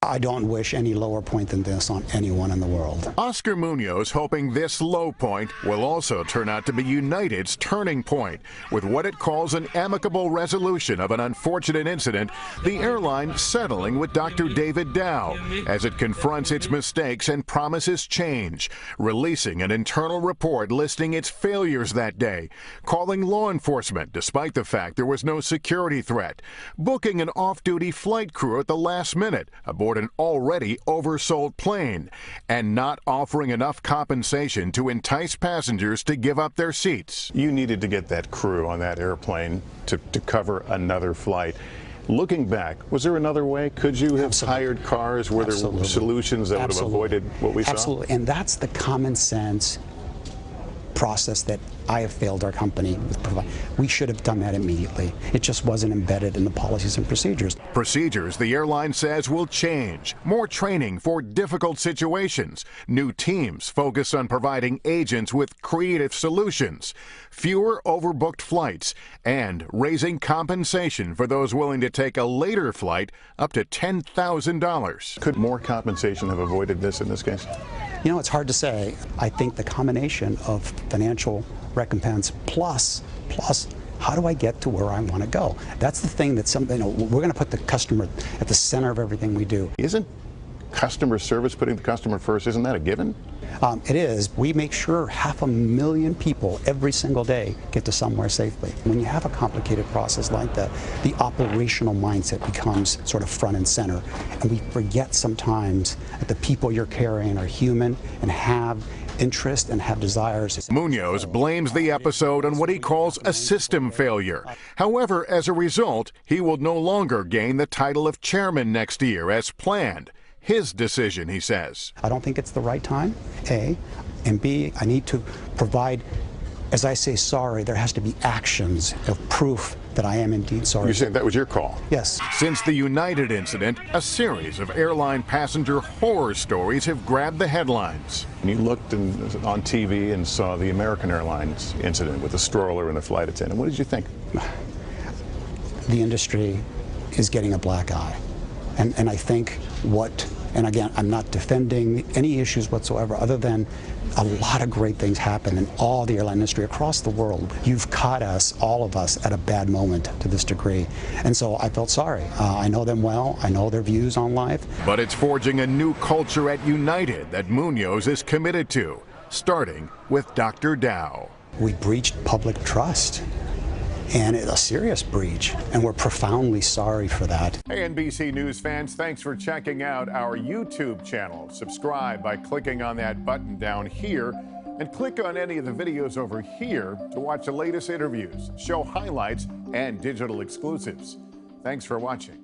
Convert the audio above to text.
I don't wish any lower point than this on anyone in the world. Oscar Munoz hoping this low point will also turn out to be United's turning point. With what it calls an amicable resolution of an unfortunate incident, the airline settling with Dr. David Dow as it confronts its mistakes and promises change, releasing an internal report listing its failures that day, calling law enforcement despite the fact there was no security threat, booking an off-duty flight crew at the last minute aboard an already oversold plane, and not offering enough compensation to entice passengers to give up their seats. You needed to get that crew on that airplane to cover another flight. Looking back, was there another way? Could you have hired cars? Were there solutions that would have avoided what we saw? Absolutely, and that's the common sense process that I have failed our company with providing. We should have done that immediately. It just wasn't embedded in the policies and procedures. Procedures the airline says will change. More training for difficult situations. New teams focused on providing agents with creative solutions. Fewer overbooked flights and raising compensation for those willing to take a later flight up to $10,000. Could more compensation have avoided this in this case? You know, it's hard to say. I think the combination of financial recompense plus how do I get to where I want to go? That's the thing that we're going to put the customer at the center of everything we do. Isn't customer service, putting the customer first, isn't that a given? It is. We make sure 500,000 people every single day get to somewhere safely. When you have a complicated process like that, the operational mindset becomes sort of front and center. And we forget sometimes that the people you're carrying are human and have interest and have desires. Munoz blames the episode on what he calls a system failure. However, as a result, he will no longer gain the title of chairman next year as planned. His decision, he says. I don't think it's the right time, A, and B, I need to provide, as I say sorry, there has to be actions of proof that I am indeed sorry. You said that was your call? Yes. Since the United incident, a series of airline passenger horror stories have grabbed the headlines. You looked on TV and saw the American Airlines incident with the stroller and the flight attendant. What did you think? The industry is getting a black eye. And I think and again, I'm not defending any issues whatsoever other than a lot of great things happen in all the airline industry across the world. You've caught us, all of us, at a bad moment to this degree. And so I felt sorry. I know them well. I know their views on life. But it's forging a new culture at United that Munoz is committed to, starting with Dr. Dow. We breached public trust. And it's a serious breach, and we're profoundly sorry for that. Hey, NBC News fans, thanks for checking out our YouTube channel. Subscribe by clicking on that button down here, and click on any of the videos over here to watch the latest interviews, show highlights, and digital exclusives. Thanks for watching.